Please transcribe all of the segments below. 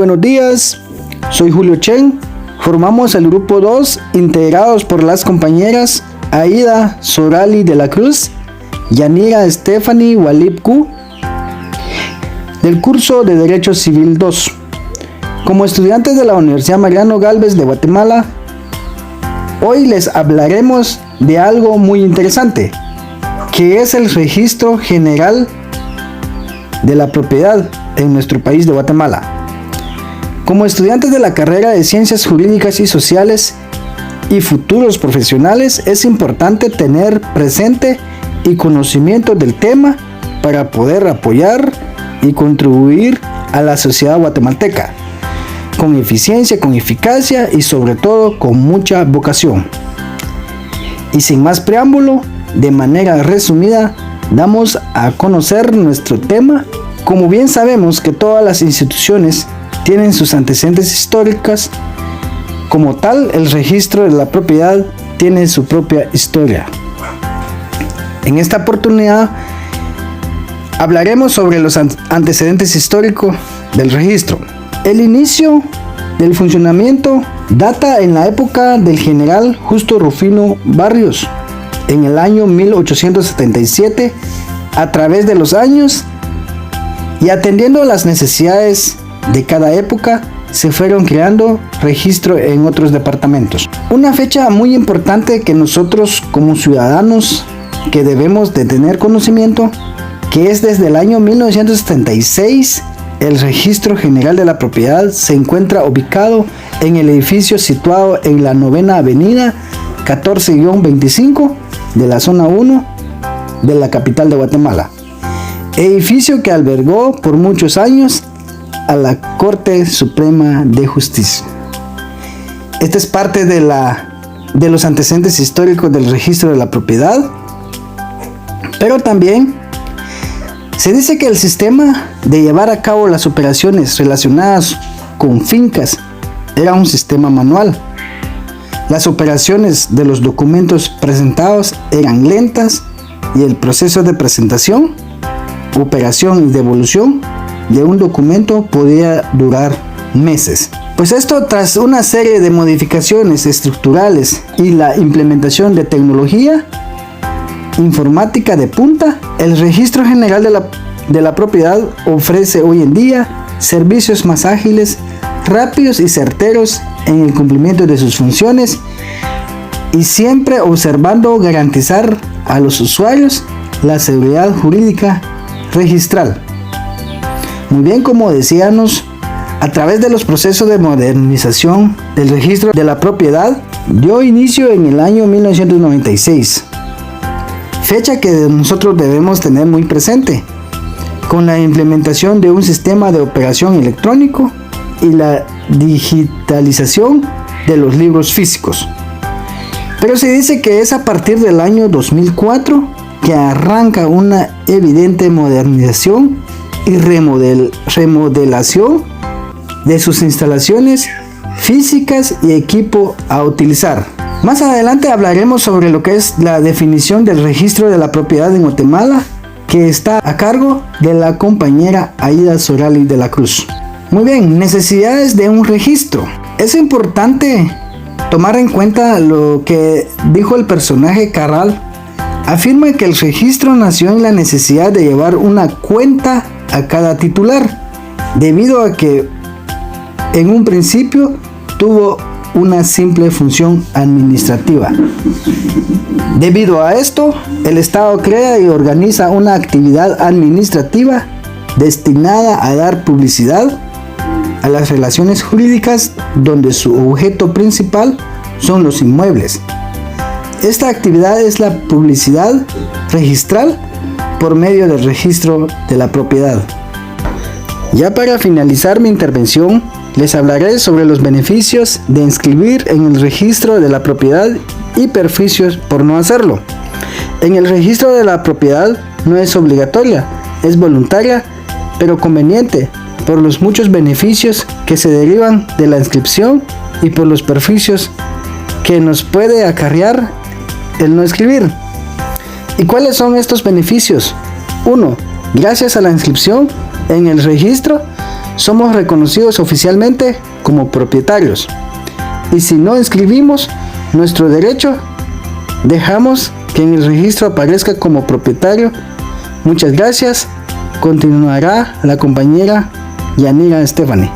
buenos días, soy Julio Chen. Formamos el grupo 2, integrados por las compañeras Aida Sorali de la Cruz, Yanira Stephanie Walipku, del curso de Derecho Civil 2. Como estudiantes de la Universidad Mariano Gálvez de Guatemala, hoy les hablaremos de algo muy interesante, que es el Registro General de la Propiedad en nuestro país de Guatemala. Como estudiantes de la carrera de Ciencias Jurídicas y Sociales y futuros profesionales, es importante tener presente y conocimiento del tema para poder apoyar y contribuir a la sociedad guatemalteca con eficiencia, con eficacia y sobre todo con mucha vocación. Y sin más preámbulo, de manera resumida, damos a conocer nuestro tema. Como bien sabemos que todas las instituciones tienen sus antecedentes históricos, como tal, el registro de la propiedad tiene su propia historia. En esta oportunidad hablaremos sobre los antecedentes históricos del registro. El inicio del funcionamiento data en la época del general Justo Rufino Barrios, en el año 1877. A través de los años y atendiendo a las necesidades de cada época, se fueron creando registros en otros departamentos. Una fecha muy importante que nosotros como ciudadanos que debemos de tener conocimiento, que es desde el año 1976, el Registro General de la Propiedad se encuentra ubicado en el edificio situado en la 9ª Avenida 14-25 de la zona 1 de la capital de Guatemala. Edificio que albergó por muchos años a la Corte Suprema de Justicia. Esta es parte de los antecedentes históricos del registro de la propiedad, pero también se dice que el sistema de llevar a cabo las operaciones relacionadas con fincas era un sistema manual. Las operaciones de los documentos presentados eran lentas y el proceso de presentación, operación y devolución de un documento podía durar meses. Pues esto, tras una serie de modificaciones estructurales y la implementación de tecnología informática de punta, el Registro General de la Propiedad ofrece hoy en día servicios más ágiles, rápidos y certeros en el cumplimiento de sus funciones, y siempre observando garantizar a los usuarios la seguridad jurídica registral. Muy bien, como decíamos, a través de los procesos de modernización del registro de la propiedad, dio inicio en el año 1996. Fecha que nosotros debemos tener muy presente, con la implementación de un sistema de operación electrónico y la digitalización de los libros físicos. Pero se dice que es a partir del año 2004 que arranca una evidente modernización y remodelación de sus instalaciones físicas y equipo a utilizar. Más adelante hablaremos sobre lo que es la definición del registro de la propiedad en Guatemala, que está a cargo de la compañera Aida Sorali de la Cruz. Muy bien, necesidades de un registro. Es importante tomar en cuenta lo que dijo el personaje Carral. Afirma que el registro nació en la necesidad de llevar una cuenta a cada titular, debido a que en un principio tuvo una simple función administrativa. Debido a esto, el Estado crea y organiza una actividad administrativa destinada a dar publicidad a las relaciones jurídicas, donde su objeto principal son los inmuebles. Esta actividad es la publicidad registral por medio del registro de la propiedad. Ya para finalizar mi intervención, les hablaré sobre los beneficios de inscribir en el registro de la propiedad y perjuicios por no hacerlo. En el registro de la propiedad no es obligatoria, es voluntaria, pero conveniente por los muchos beneficios que se derivan de la inscripción y por los perjuicios que nos puede acarrear el no escribir. ¿Y cuáles son estos beneficios? 1. Gracias a la inscripción en el registro, somos reconocidos oficialmente como propietarios. Y si no inscribimos nuestro derecho, dejamos que en el registro aparezca como propietario. Muchas gracias. Continuará la compañera Yanira Stephanie.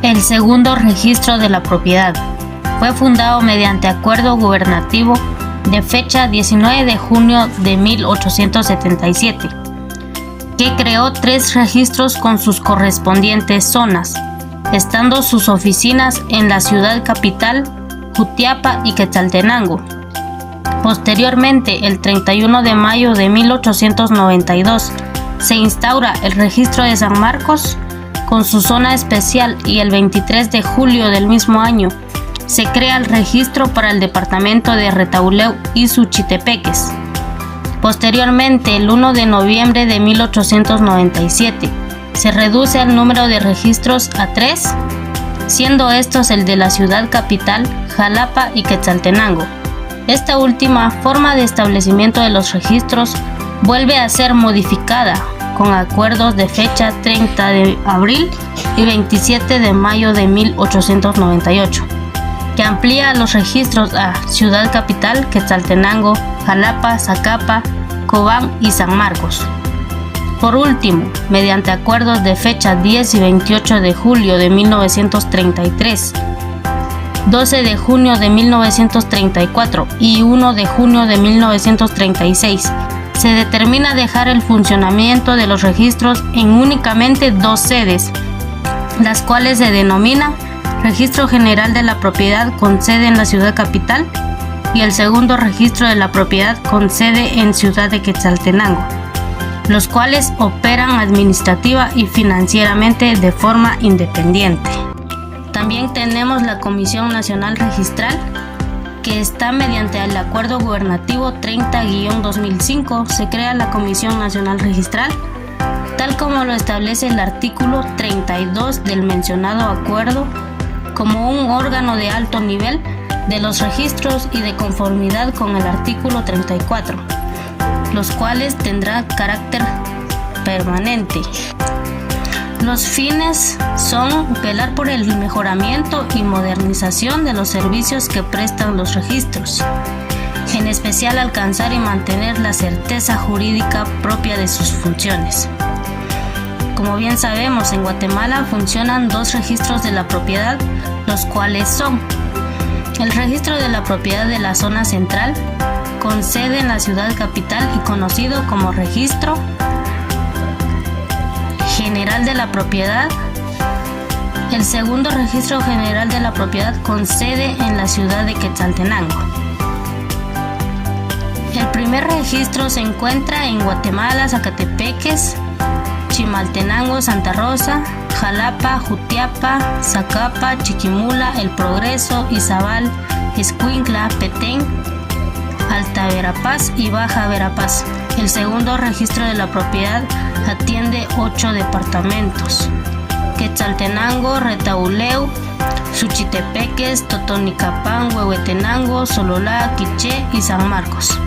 El segundo registro de la propiedad fue fundado mediante acuerdo gubernativo de fecha 19 de junio de 1877, que creó 3 registros con sus correspondientes zonas, estando sus oficinas en la ciudad capital, Jutiapa y Quetzaltenango. Posteriormente, el 31 de mayo de 1892, se instaura el registro de San Marcos con su zona especial y el 23 de julio del mismo año se crea el registro para el departamento de Retauleu y Suchitepeques. Posteriormente, el 1 de noviembre de 1897, se reduce el número de registros a 3, siendo estos el de la ciudad capital, Jalapa y Quetzaltenango. Esta última forma de establecimiento de los registros vuelve a ser modificada con acuerdos de fecha 30 de abril y 27 de mayo de 1898, que amplía los registros a Ciudad Capital, Quetzaltenango, Jalapa, Zacapa, Cobán y San Marcos. Por último, mediante acuerdos de fecha 10 y 28 de julio de 1933, 12 de junio de 1934 y 1 de junio de 1936, se determina dejar el funcionamiento de los registros en únicamente 2 sedes, las cuales se denominan Registro General de la Propiedad con sede en la ciudad capital y el segundo Registro de la Propiedad con sede en Ciudad de Quetzaltenango, los cuales operan administrativa y financieramente de forma independiente. También tenemos la Comisión Nacional Registral, que está mediante el Acuerdo Gubernativo 30-2005, se crea la Comisión Nacional Registral, tal como lo establece el artículo 32 del mencionado acuerdo, como un órgano de alto nivel de los registros y de conformidad con el artículo 34, los cuales tendrán carácter permanente. Los fines son velar por el mejoramiento y modernización de los servicios que prestan los registros, en especial alcanzar y mantener la certeza jurídica propia de sus funciones. Como bien sabemos, en Guatemala funcionan 2 registros de la propiedad, los cuales son el registro de la propiedad de la zona central, con sede en la ciudad capital y conocido como Registro General de la Propiedad. El segundo Registro General de la Propiedad con sede en la ciudad de Quetzaltenango. El primer registro se encuentra en Guatemala, Zacatepeques, Chimaltenango, Santa Rosa, Jalapa, Jutiapa, Zacapa, Chiquimula, El Progreso, Izabal, Escuintla, Petén, Alta Verapaz y Baja Verapaz. El segundo registro de la propiedad atiende 8 departamentos: Quetzaltenango, Retauleu, Suchitepeques, Totonicapán, Huehuetenango, Sololá, Quiché y San Marcos.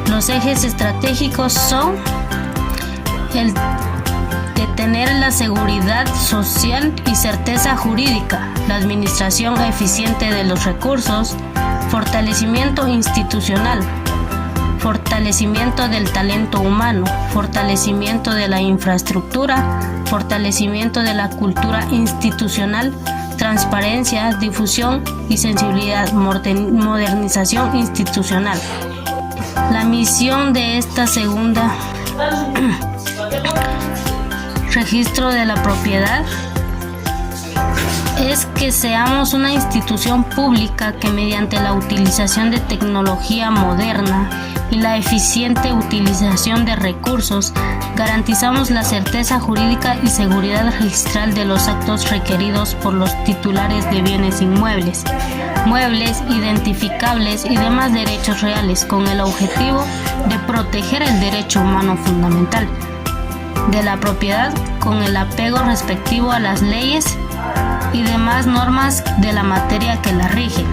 Los ejes estratégicos son el de tener la seguridad social y certeza jurídica, la administración eficiente de los recursos, fortalecimiento institucional, fortalecimiento del talento humano, fortalecimiento de la infraestructura, fortalecimiento de la cultura institucional, transparencia, difusión y sensibilidad, modernización institucional. La misión de esta segunda registro de la propiedad es que seamos una institución pública que, mediante la utilización de tecnología moderna y la eficiente utilización de recursos, garantizamos la certeza jurídica y seguridad registral de los actos requeridos por los titulares de bienes inmuebles, muebles, identificables y demás derechos reales, con el objetivo de proteger el derecho humano fundamental de la propiedad, con el apego respectivo a las leyes y demás normas de la materia que la rigen.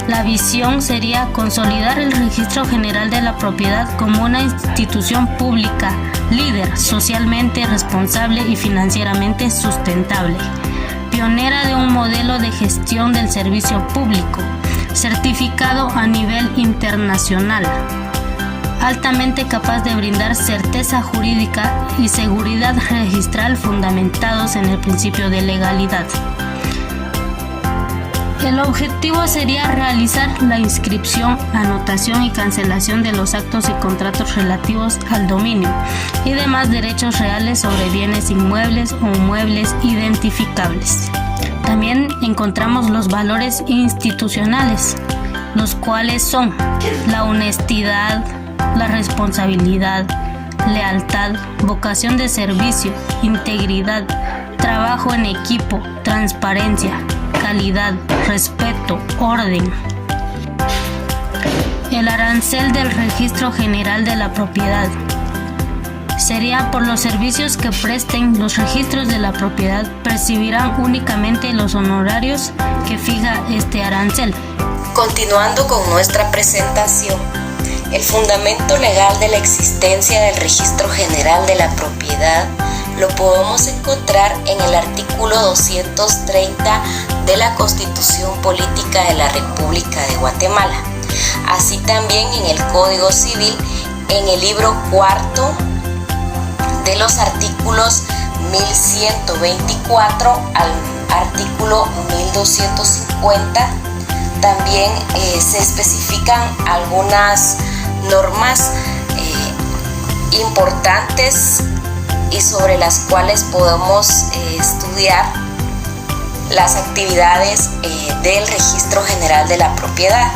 La visión sería consolidar el Registro General de la Propiedad como una institución pública líder socialmente responsable y financieramente sustentable, pionera de un modelo de gestión del servicio público, certificado a nivel internacional, altamente capaz de brindar certeza jurídica y seguridad registral fundamentados en el principio de legalidad. El objetivo sería realizar la inscripción, anotación y cancelación de los actos y contratos relativos al dominio y demás derechos reales sobre bienes inmuebles o muebles identificables. También encontramos los valores institucionales, los cuales son la honestidad, la responsabilidad, lealtad, vocación de servicio, integridad, trabajo en equipo, transparencia, calidad, respeto, orden. El arancel del Registro General de la Propiedad sería por los servicios que presten los registros de la propiedad, percibirán únicamente los honorarios que fija este arancel. Continuando con nuestra presentación, el fundamento legal de la existencia del Registro General de la Propiedad lo podemos encontrar en el artículo 230 de la Constitución Política de la República de Guatemala, así también en el Código Civil, en el libro cuarto de los artículos 1124 al artículo 1250. También se especifican algunas normas importantes y sobre las cuales podemos estudiar las actividades del Registro General de la Propiedad.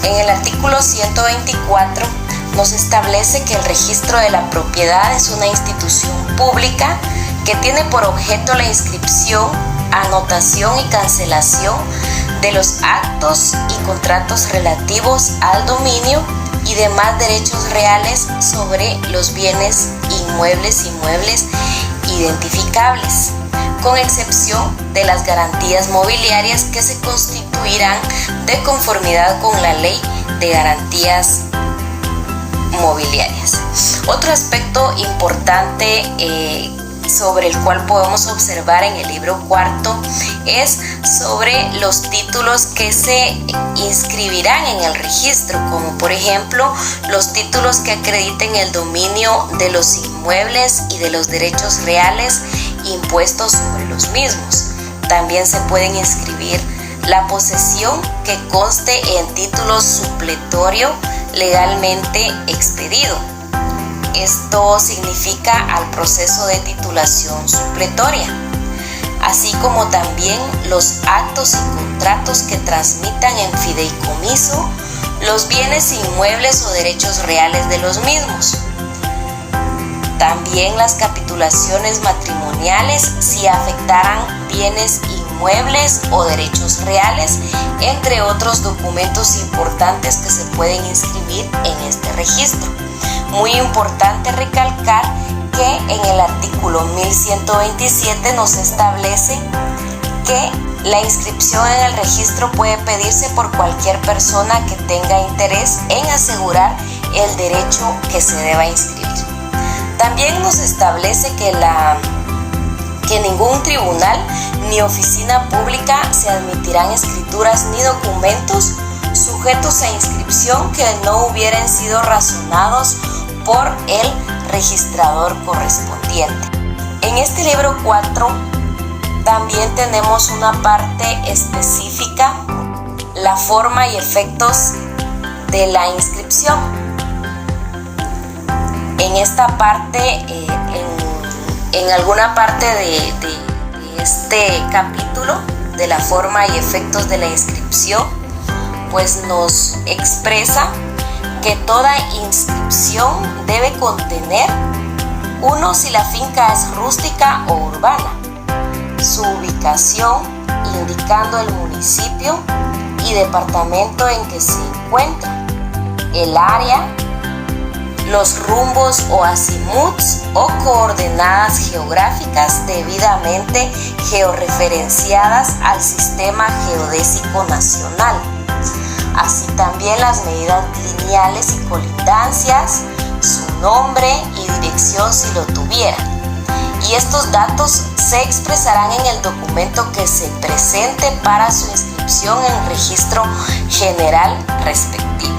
En el artículo 124 nos establece que el Registro de la Propiedad es una institución pública que tiene por objeto la inscripción, anotación y cancelación de los actos y contratos relativos al dominio y demás derechos reales sobre los bienes inmuebles y muebles identificables, con excepción de las garantías mobiliarias que se constituirán de conformidad con la Ley de Garantías Mobiliarias. Otro aspecto importante sobre el cual podemos observar en el libro cuarto es sobre los títulos que se inscribirán en el registro, como por ejemplo los títulos que acrediten el dominio de los inmuebles y de los derechos reales impuestos sobre los mismos. También se pueden inscribir la posesión que conste en título supletorio legalmente expedido. Esto significa al proceso de titulación supletoria, así como también los actos y contratos que transmitan en fideicomiso los bienes inmuebles o derechos reales de los mismos. También las capitulaciones matrimoniales si afectaran bienes inmuebles o derechos reales, entre otros documentos importantes que se pueden inscribir en este registro. Muy importante recalcar que en el artículo 1127 nos establece que la inscripción en el registro puede pedirse por cualquier persona que tenga interés en asegurar el derecho que se deba inscribir. También nos establece que ningún tribunal ni oficina pública se admitirán escrituras ni documentos sujetos a inscripción que no hubieran sido razonados por el registrador correspondiente. En este libro 4 también tenemos una parte específica, la forma y efectos de la inscripción. En esta parte, en alguna parte de este capítulo de la forma y efectos de la inscripción, pues nos expresa que toda inscripción debe contener: 1, si la finca es rústica o urbana, su ubicación indicando el municipio y departamento en que se encuentra, el área, los rumbos o azimuts o coordenadas geográficas debidamente georreferenciadas al Sistema Geodésico Nacional, así también las medidas lineales y colindancias, su nombre y dirección si lo tuviera. Y estos datos se expresarán en el documento que se presente para su inscripción en el registro general respectivo.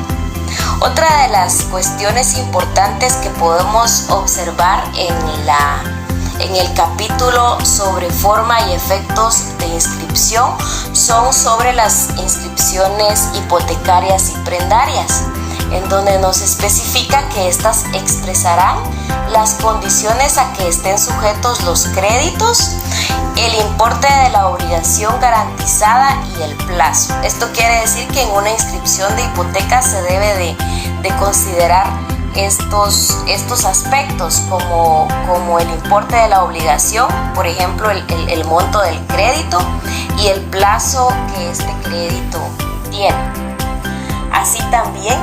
Otra de las cuestiones importantes que podemos observar en el capítulo sobre forma y efectos de inscripción son sobre las inscripciones hipotecarias y prendarias, en donde nos especifica que éstas expresarán las condiciones a que estén sujetos los créditos, el importe de la obligación garantizada y el plazo. Esto quiere decir que en una inscripción de hipoteca se debe de considerar estos aspectos como el importe de la obligación, por ejemplo el monto del crédito y el plazo que este crédito tiene. Así también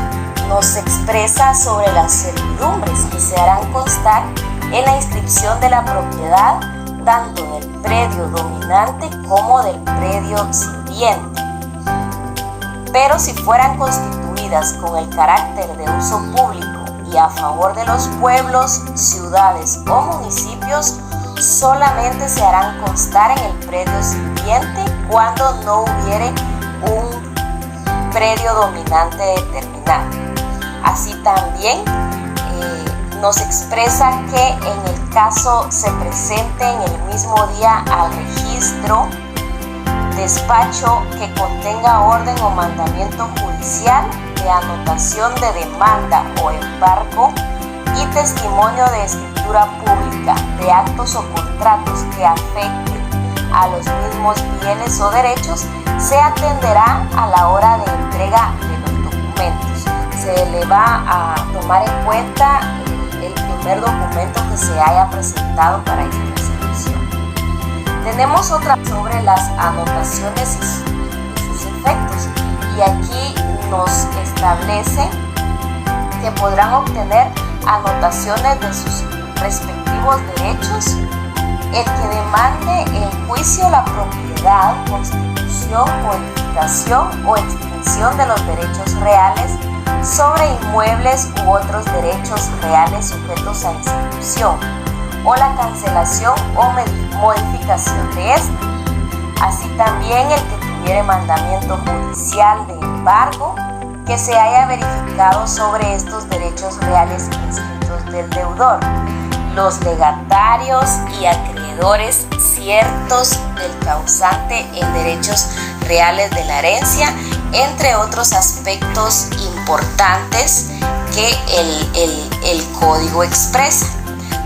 nos expresa sobre las servidumbres que se harán constar en la inscripción de la propiedad tanto del predio dominante como del predio sirviente. Pero si fueran constituidas con el carácter de uso público y a favor de los pueblos, ciudades o municipios, solamente se harán constar en el predio sirviente cuando no hubiere un predio dominante determinado. Así también nos expresa que en el caso se presente en el mismo día al registro despacho que contenga orden o mandamiento judicial de anotación de demanda o embargo y testimonio de escritura pública de actos o contratos que afecten a los mismos bienes o derechos, se atenderá a la hora de entrega de los documentos. Se le va a tomar en cuenta el primer documento que se haya presentado para esta inscripción. Tenemos otra sobre las anotaciones y sus efectos, y aquí nos establece que podrán obtener anotaciones de sus respectivos derechos el que demande en juicio la propiedad, constitución, modificación o extinción de los derechos reales sobre inmuebles u otros derechos reales sujetos a inscripción, o la cancelación o modificación de esta. Así también el que tuviere mandamiento judicial de embargo que se haya verificado sobre estos derechos reales inscritos del deudor, los legatarios y acreedores ciertos del causante en derechos reales de la herencia, entre otros aspectos importantes que el código expresa.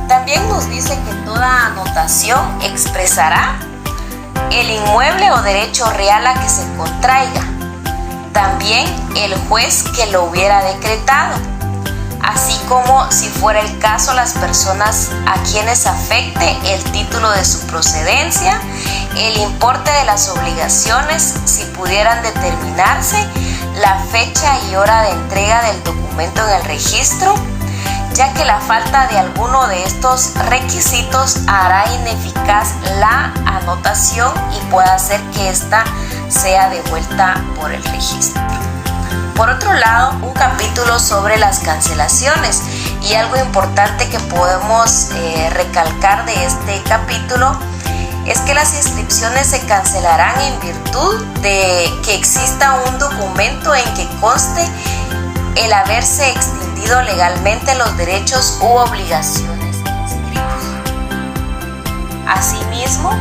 También nos dice que toda anotación expresará el inmueble o derecho real a que se contraiga, también el juez que lo hubiera decretado, así como, si fuera el caso, las personas a quienes afecte el título de su procedencia, el importe de las obligaciones, si pudieran determinarse, la fecha y hora de entrega del documento en el registro, ya que la falta de alguno de estos requisitos hará ineficaz la anotación y puede hacer que ésta sea devuelta por el registro. Por otro lado, un capítulo sobre las cancelaciones, y algo importante que podemos recalcar de este capítulo es que las inscripciones se cancelarán en virtud de que exista un documento en que conste el haberse extinguido legalmente los derechos u obligaciones inscritos. Asimismo,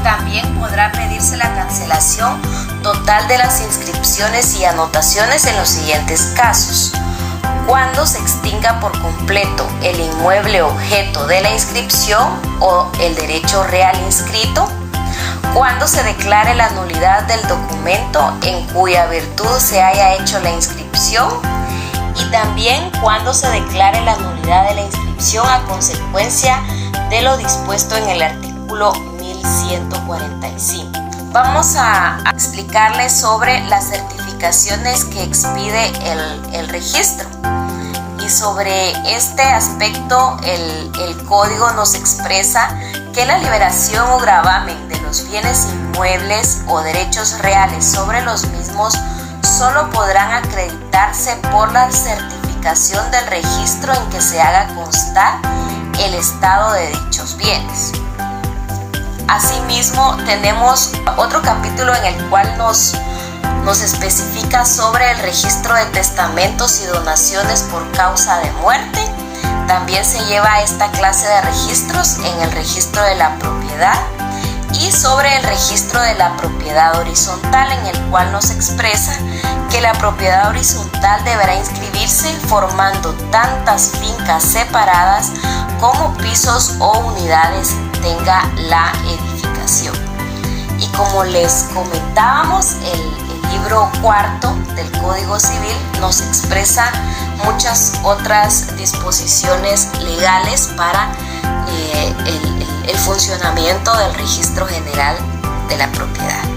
también podrá pedirse la cancelación total de las inscripciones y anotaciones en los siguientes casos: cuando se extinga por completo el inmueble objeto de la inscripción o el derecho real inscrito, cuando se declare la nulidad del documento en cuya virtud se haya hecho la inscripción, y también cuando se declare la nulidad de la inscripción a consecuencia de lo dispuesto en el artículo 1145. Vamos a explicarles sobre las certificaciones que expide el registro. Y sobre este aspecto, el código nos expresa que la liberación o gravamen de los bienes inmuebles o derechos reales sobre los mismos solo podrán acreditarse por la certificación verificación del registro en que se haga constar el estado de dichos bienes. Asimismo, tenemos otro capítulo en el cual nos especifica sobre el registro de testamentos y donaciones por causa de muerte. También se lleva esta clase de registros en el registro de la propiedad y sobre el registro de la propiedad horizontal, en el cual nos expresa que la propiedad horizontal deberá inscribirse formando tantas fincas separadas como pisos o unidades tenga la edificación. Y como les comentábamos, el libro cuarto del Código Civil nos expresa muchas otras disposiciones legales para el funcionamiento del Registro General de la Propiedad.